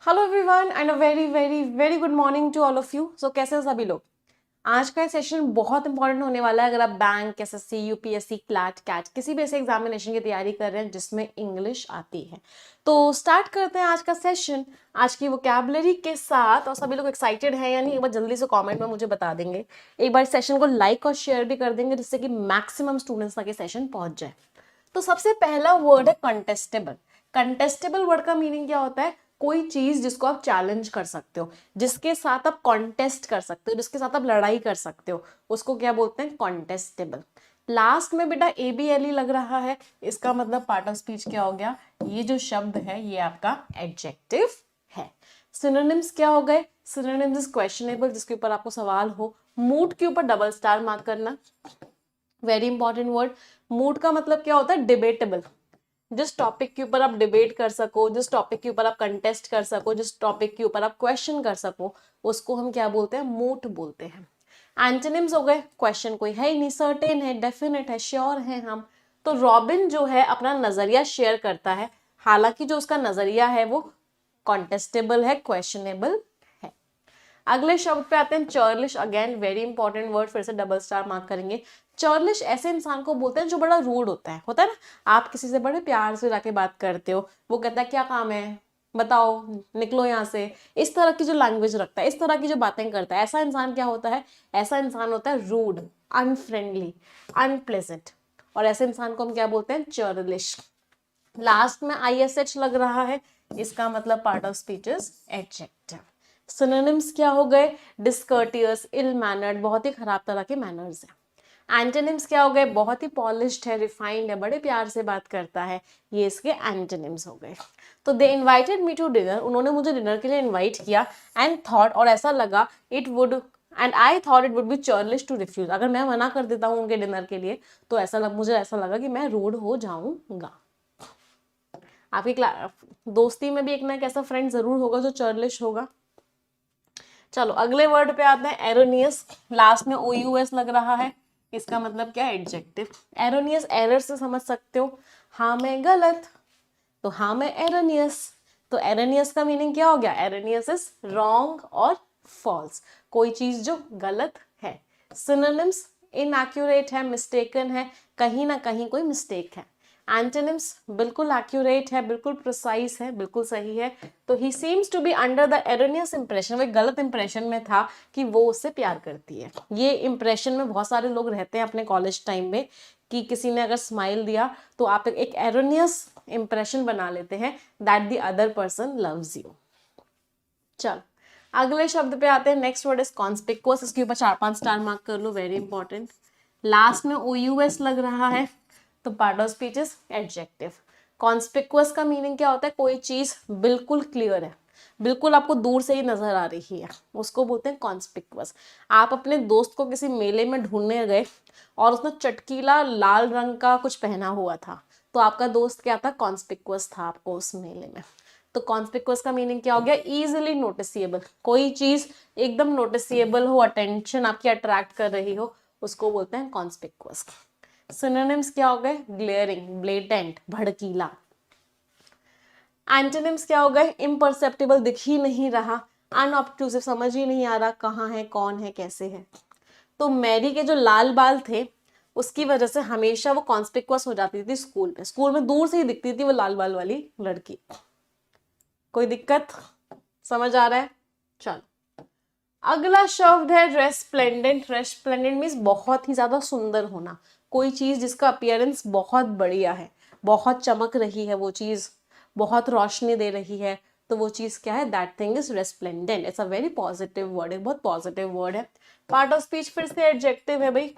Hello everyone and a very very very good morning to all of you. So कैसे हैं सभी लोग। आज का सेशन बहुत इंपॉर्टेंट होने वाला है। अगर आप bank, SSC, UPSC, CLAT, CAT किसी भी ऐसे एग्जामिनेशन की तैयारी कर रहे हैं जिसमें इंग्लिश आती है, तो स्टार्ट करते हैं आज का सेशन आज की वोकैबुलरी के साथ। और सभी लोग एक्साइटेड हैं या नहीं, एक बार जल्दी से कमेंट में मुझे बता देंगे। एक बार सेशन को लाइक और शेयर भी कर देंगे जिससे कि मैक्सिमम स्टूडेंट्स तक ये सेशन पहुंच जाए। तो सबसे पहला वर्ड है कंटेस्टेबल। कंटेस्टेबल वर्ड का मीनिंग क्या होता है? कोई चीज जिसको आप चैलेंज कर सकते हो, जिसके साथ आप कॉन्टेस्ट कर सकते हो, जिसके साथ आप लड़ाई कर सकते हो, उसको क्या बोलते हैं? कॉन्टेस्टेबल। लास्ट में बेटा ABLE लग रहा है, इसका मतलब पार्ट ऑफ स्पीच क्या हो गया? ये जो शब्द है ये आपका एडजेक्टिव है। सिनोनिम्स क्या हो गए? सिनोनिम्स इज क्वेश्चनेबल, जिसके ऊपर आपको सवाल हो। मूड के ऊपर डबल स्टार मार्क करना, वेरी इंपॉर्टेंट वर्ड। मूड का मतलब क्या होता है? डिबेटेबल। जिस टॉपिक के ऊपर आप डिबेट कर सको, जिस टॉपिक के ऊपर आप कंटेस्ट कर सको, जिस टॉपिक के ऊपर आप क्वेश्चन कर सको, उसको हम क्या बोलते हैं? मूड बोलते हैं। एंटोनिम्स हो गए, क्वेश्चन कोई है ही नहीं, सर्टेन है, डेफिनेट है, श्योर है हम। तो रॉबिन जो है अपना नजरिया शेयर करता है, हालांकि जो उसका नजरिया है वो कॉन्टेस्टेबल है, क्वेश्चनेबल है। अगले शब्द पे आते हैं चर्लिश। अगेन वेरी इंपॉर्टेंट वर्ड, फिर से डबल स्टार मार्क करेंगे। चर्लिश ऐसे इंसान को बोलते हैं जो बड़ा रूड होता है ना। आप किसी से बड़े प्यार से जाके बात करते हो, वो कहता है क्या काम है बताओ, निकलो यहाँ से। इस तरह की जो लैंग्वेज रखता है, इस तरह की जो बातें करता है, ऐसा इंसान क्या होता है? ऐसा इंसान होता है रूड, अनफ्रेंडली, अनप्लेजेंट। और ऐसे इंसान को हम क्या बोलते हैं? चर्लिश। लास्ट में ISH लग रहा है, इसका मतलब part of speech is adjective. Synonyms क्या हो गए? डिस्कर्टियस, इल मैनर्ड, बहुत ही खराब तरह के मैनर्स हैं। एंटोनिम्स क्या हो गए? बहुत ही पॉलिश्ड है, रिफाइंड है, बड़े प्यार से बात करता है, ये इसके एंटोनिम्स हो गए। तो they invited me to dinner, उन्होंने मुझे डिनर के लिए इनवाइट किया। एंड थॉट, और ऐसा लगा, it would and I thought it would be churlish to refuse, अगर मैं मना कर देता हूँ उनके डिनर के लिए तो मुझे ऐसा लगा कि मैं रूड हो जाऊंगा। आपकी दोस्ती में भी एक ना एक ऐसा फ्रेंड जरूर होगा जो चर्लिश होगा। चलो अगले वर्ड पे आते हैं, एरोनियस। लास्ट में OUS लग रहा है, इसका मतलब क्या है? एडजेक्टिव। एरोनियस एरर से समझ सकते हो, हाँ मैं गलत, तो हाँ मैं एरोनियस। तो एरोनियस का मीनिंग क्या हो गया? एरोनियस इज रॉन्ग और फॉल्स, कोई चीज जो गलत है। सिनोनिम्स इनएक्यूरेट है, मिस्टेकन है, कहीं ना कहीं कोई मिस्टेक है। एंटोनिम्स बिल्कुल एक्यूरेट है, बिल्कुल प्रिसाइज है, बिल्कुल सही है। तो he seems to be under the erroneous impression, वो एक गलत इंप्रेशन में था कि वो उससे प्यार करती है। ये इंप्रेशन में बहुत सारे लोग रहते हैं अपने कॉलेज टाइम में, कि किसी ने अगर स्माइल दिया तो आप एक एरोनियस इंप्रेशन बना लेते हैं that the other person loves you. चलो अगले शब्द पे आते हैं, नेक्स्ट वर्ड इज कॉन्स्पिक्वस। इसके ऊपर 4-5 स्टार मार्क कर लो, वेरी इंपॉर्टेंट। लास्ट में OUS लग रहा है, तो part of speech is adjective. Conspicuous का मीनिंग क्या होता है? कोई चीज बिल्कुल क्लियर है, बिल्कुल आपको दूर से ही नजर आ रही है, उसको बोलते हैं कॉन्स्पिक्वस। आप अपने दोस्त को किसी मेले में ढूंढने गए और उसने चटकीला लाल रंग का कुछ पहना हुआ था, तो आपका दोस्त क्या था? कॉन्स्पिक्वस था आपको उस मेले में। तो कॉन्स्पिक्वस का मीनिंग क्या हो गया? इजिली नोटिसिएबल, कोई चीज एकदम नोटिसिएबल हो, अटेंशन आपकी अट्रैक्ट कर रही हो, उसको बोलते हैं कॉन्स्पिक्वस। सिनोनिम्स क्या हो गए? Glaring, blatant, भड़कीला। एंटोनिम्स क्या हो गए? इम्परसेप्टिबल, दिख ही नहीं रहा, अनऑब्ट्रूसिव, समझ ही नहीं आ रहा कहाँ है, कौन है, कैसे है। तो मैरी के जो लाल बाल थे उसकी वजह से हमेशा वो कॉन्स्पिक्वस हो जाती थी स्कूल में दूर से ही दिखती थी वो लाल बाल वाली लड़की। कोई दिक्कत? समझ आ रहा है? चलो अगला शब्द है रेस्प्लेंडेंट। रेस्प्लेंडेंट मीन्स बहुत ही ज्यादा सुंदर होना, कोई चीज जिसका अपीयरेंस बहुत बढ़िया है, बहुत चमक रही है वो चीज, बहुत रोशनी दे रही है, तो वो चीज क्या है? That thing is resplendent. It's a very positive word है, बहुत पॉजिटिव वर्ड है। पार्ट ऑफ स्पीच फिर से एडजेक्टिव है भाई।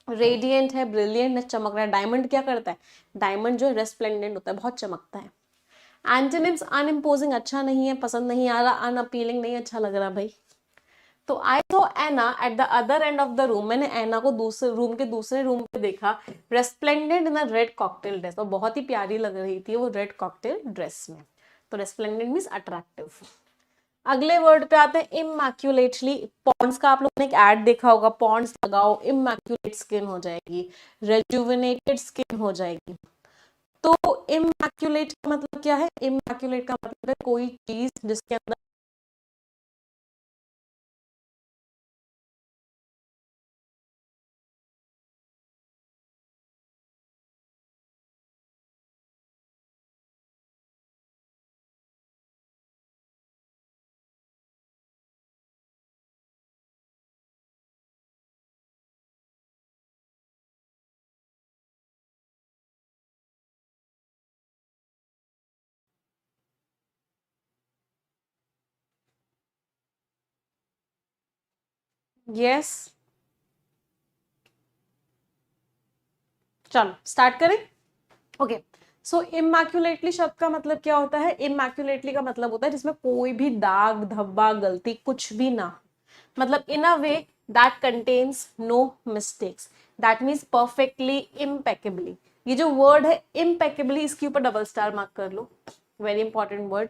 रेडियंट है, ब्रिलियंट है, चमक रहा है। डायमंड क्या करता है? डायमंड जो रेस्प्लेंडेंट होता है, बहुत चमकता है। एंटोनिम्स अनइम्पोजिंग, अच्छा नहीं है, पसंद नहीं आ रहा, अनअपीलिंग, नहीं अच्छा लग रहा भाई। तो I saw Anna at the other end of the room, मैंने एना को दूसरे रूम पे देखा, resplendent in a red cocktail dress, और बहुत ही प्यारी लग रही थी वो रेड कॉकटेल ड्रेस में। तो रेस्प्लेंडेंट मीन्स अट्रैक्टिव। अगले वर्ड पे आते हैं इमैक्युलेटली। पॉन्ड्स का आप लोगों ने एक ऐड देखा होगा, पॉन्ड्स लगाओ इमैक्युलेट स्किन हो जाएगी, रेजुविनेटेड स्किन हो जाएगी। तो इमैक्युलेट का मतलब क्या है? इमैक्युलेट का मतलब है कोई चीज जिसके अंदर यस। चलो स्टार्ट करें। ओके, सो इमैक्युलेटली शब्द का मतलब क्या होता है? इमैक्युलेटली का मतलब होता है जिसमें कोई भी दाग धब्बा गलती कुछ भी ना हो। मतलब in a way that contains no mistakes, that means perfectly impeccably. ये जो वर्ड है इम्पेकेबली, इसके ऊपर डबल स्टार मार्क कर लो, वेरी इंपॉर्टेंट वर्ड।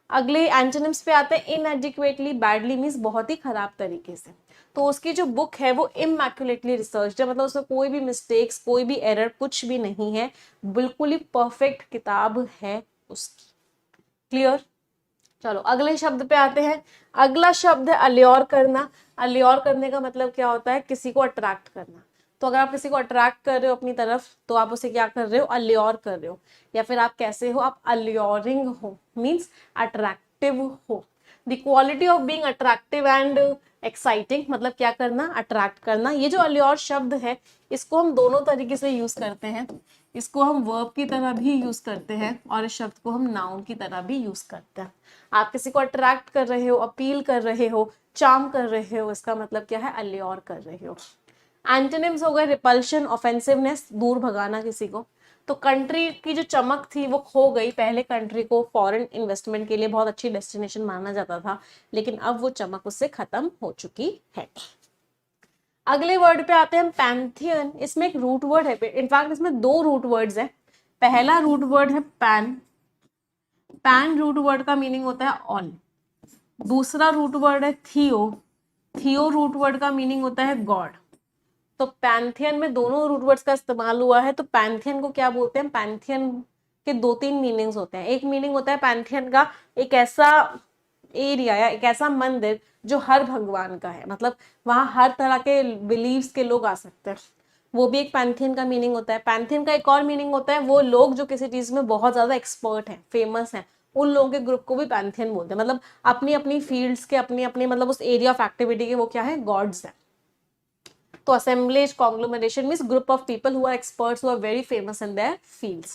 अगले एंटोनिम्स पे आते हैं। इनएडिक्वेटली, बैडली मीन्स बहुत ही खराब तरीके से। तो उसकी जो बुक है वो इमैक्युलेटली रिसर्च्ड है, मतलब उसमें कोई भी मिस्टेक्स कोई भी एरर कुछ भी नहीं है, बिल्कुल ही परफेक्ट किताब है उसकी। क्लियर? चलो अगले शब्द पे आते हैं। अगला शब्द है अल्योर करना। अल्योर करने का मतलब क्या होता है? किसी को अट्रैक्ट करना। तो अगर आप किसी को अट्रैक्ट कर रहे हो अपनी तरफ तो आप उसे क्या कर रहे हो? अल्योर कर रहे हो। या फिर आप कैसे हो? आप अल्योरिंग हो, मीन्स अट्रैक्टिव हो। The quality of being attractive and exciting, मतलब क्या करना? अट्रैक्ट करना। ये जो अल्योर शब्द है इसको हम दोनों तरीके से यूज करते हैं। इसको हम वर्ब की तरह भी यूज करते हैं और इस शब्द को हम नाउन की तरह भी यूज करते हैं। आप किसी को अट्रैक्ट कर रहे हो, अपील कर रहे हो, चार्म कर रहे हो, इसका मतलब क्या है? अल्योर कर रहे हो। एंटोनिम्स हो गए रिपल्शन, ऑफेंसिवनेस, दूर भगाना किसी को। तो कंट्री की जो चमक थी वो खो गई। पहले कंट्री को फॉरेन इन्वेस्टमेंट के लिए बहुत अच्छी डेस्टिनेशन माना जाता था, लेकिन अब वो चमक उससे खत्म हो चुकी है। अगले वर्ड पे आते हैं हम, पैंथियन। इसमें एक रूट वर्ड है, इनफैक्ट इसमें दो रूट वर्ड्स हैं। पहला रूट वर्ड है पैन। पैन रूट वर्ड का मीनिंग होता है ऑल। दूसरा रूट वर्ड है थियो। थियो रूट वर्ड का मीनिंग होता है गॉड। तो पैंथियन में दोनों रूट वर्ड्स का इस्तेमाल हुआ है। तो पैंथियन को क्या बोलते हैं? पैंथियन के दो तीन मीनिंग्स होते हैं। एक मीनिंग होता है पैंथियन का एक ऐसा एरिया या एक ऐसा मंदिर जो हर भगवान का है, मतलब वहां हर तरह के बिलीव्स के लोग आ सकते हैं, वो भी एक पैंथियन का मीनिंग होता है। पैंथियन का एक और मीनिंग होता है वो लोग जो किसी चीज में बहुत ज्यादा एक्सपर्ट हैं, फेमस हैं, उन लोगों के ग्रुप को भी पैंथियन बोलते हैं। मतलब अपनी अपनी फील्ड्स के अपनी अपनी मतलब उस एरिया ऑफ एक्टिविटी के वो क्या है? गॉड्स हैं। तो assemblage conglomeration means group of people who are experts, who are very famous in their fields.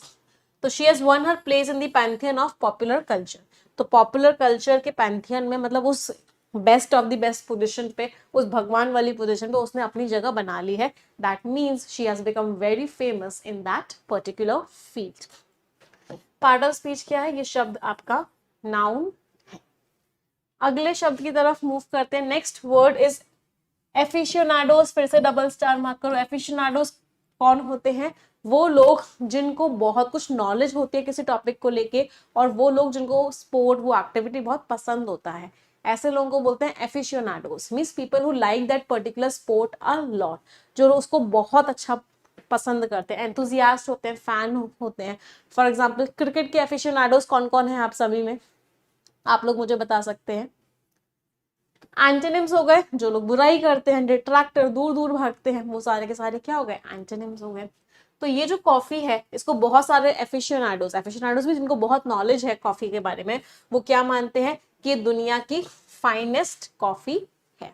तो she has won her place in the pantheon of popular culture. तो popular culture के Pantheon में मतलब उस best of the best position पे, उस भगवान वाली पोजीशन पे उसने अपनी जगह बना ली है। That means she has become very famous in that particular field. Part of speech क्या है? ये शब्द आपका नाउन है। अगले शब्द की तरफ मूव करते हैं। Next word is aficionados. फिर से डबल स्टार मार्क करो। एफिशियोनाडोज कौन होते हैं? वो लोग जिनको बहुत कुछ नॉलेज होती है किसी टॉपिक को लेके, और वो लोग जिनको स्पोर्ट, वो एक्टिविटी बहुत पसंद होता है, ऐसे लोगों को बोलते हैं aficionados. Means people who like that particular sport a lot, जो उसको बहुत अच्छा पसंद करते हैं, एंथुजियास्ट होते हैं, फैन होते हैं। फॉर एग्जाम्पल क्रिकेट के एफिशियोनाडोज कौन कौन है आप सभी में? आप लोग मुझे बता सकते हैं। एंटोनिम्स हो गए जो लोग बुराई करते हैं, डिट्रैक्टर, दूर दूर भागते हैं, वो सारे के सारे क्या हो गए? एंटोनिम्स हो गए। तो ये जो कॉफी है इसको बहुत सारे एफिशियोनाडोज, एफिशियोनाडोज भी जिनको बहुत नॉलेज है कॉफी के बारे में, वो क्या मानते हैं कि दुनिया की फाइनेस्ट कॉफी है।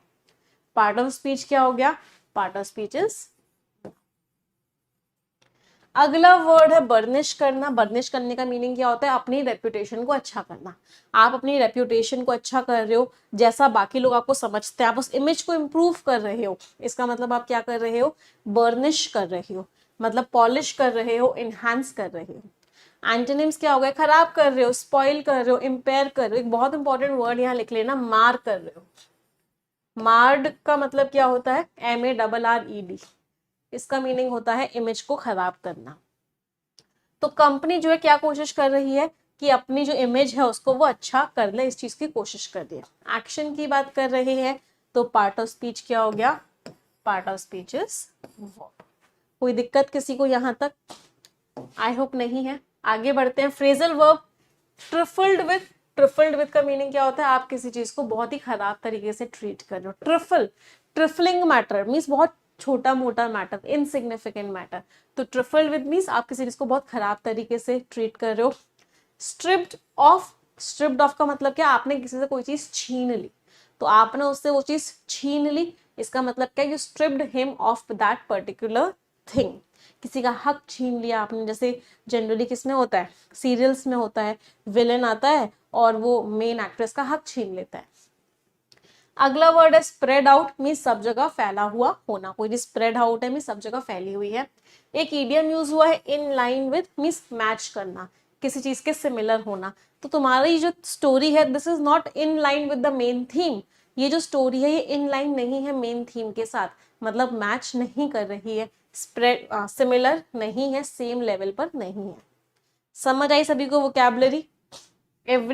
पार्ट ऑफ स्पीच क्या हो गया? Part of speech is. अगला वर्ड है बर्निश करना। बर्निश करने का मीनिंग क्या होता है? अपनी रेपुटेशन को अच्छा करना। आप अपनी रेपुटेशन को अच्छा कर रहे हो, जैसा बाकी लोग आपको समझते हैं, आप उस इमेज को इम्प्रूव कर रहे हो, इसका मतलब आप क्या कर रहे हो? बर्निश कर रहे हो, मतलब पॉलिश कर रहे हो, इनहांस कर रहे हो। एंटोनिम्स क्या हो गए? खराब कर रहे हो, स्पॉइल कर रहे हो, इम्पेयर कर रहे हो। एक बहुत इंपॉर्टेंट वर्ड यहाँ लिख लेना, मार कर रहे हो। मार्ड का मतलब क्या होता है? MARRED। इसका मीनिंग होता है इमेज को खराब करना। तो कंपनी जो है क्या कोशिश कर रही है कि अपनी जो इमेज है उसको वो अच्छा कर ले, इस चीज की कोशिश कर रही है। एक्शन की बात कर रही है। तो पार्ट ऑफ स्पीच क्या हो गया? Part of speech is verb. कोई दिक्कत किसी को यहाँ तक? आई होप नहीं है। आगे बढ़ते हैं। फ्रेजल वर्ब ट्रिफल्ड विद का मीनिंग क्या होता है? आप किसी चीज को बहुत ही खराब तरीके से ट्रीट कर रहे हो। ट्रिफलिंग मैटर मीन्स बहुत छोटा मोटा मैटर, इनसिग्निफिकेंट मैटर। तो ट्रिफल्ड विद मीन्स आप किसी चीज को बहुत खराब तरीके से ट्रीट कर रहे हो। स्ट्रिप्ड ऑफ का मतलब क्या? आपने किसी से कोई चीज छीन ली, तो आपने उससे वो चीज छीन ली, इसका मतलब क्या? You stripped him of that particular thing. किसी का हक छीन लिया आपने, जैसे जनरली किसमें होता है, सीरियल्स में होता है, विलेन आता है और वो मेन एक्ट्रेस का हक छीन लेता है। अगला वर्ड है स्प्रेड आउट मीन्स सब जगह फैला हुआ होना। कोई भी स्प्रेड आउट है मीन्स सब जगह फैली हुई है। एक इडियम यूज हुआ है in line with means match करना, किसी चीज के सिमिलर होना। तो तुम्हारी जो स्टोरी है this is not in line with the main theme. ये जो स्टोरी है ये इन लाइन नहीं है मेन थीम के साथ, मतलब मैच नहीं कर रही है, स्प्रेड सिमिलर नहीं है, सेम लेवल पर नहीं है। समझ आई सभी को वोकैबुलरी? एवरी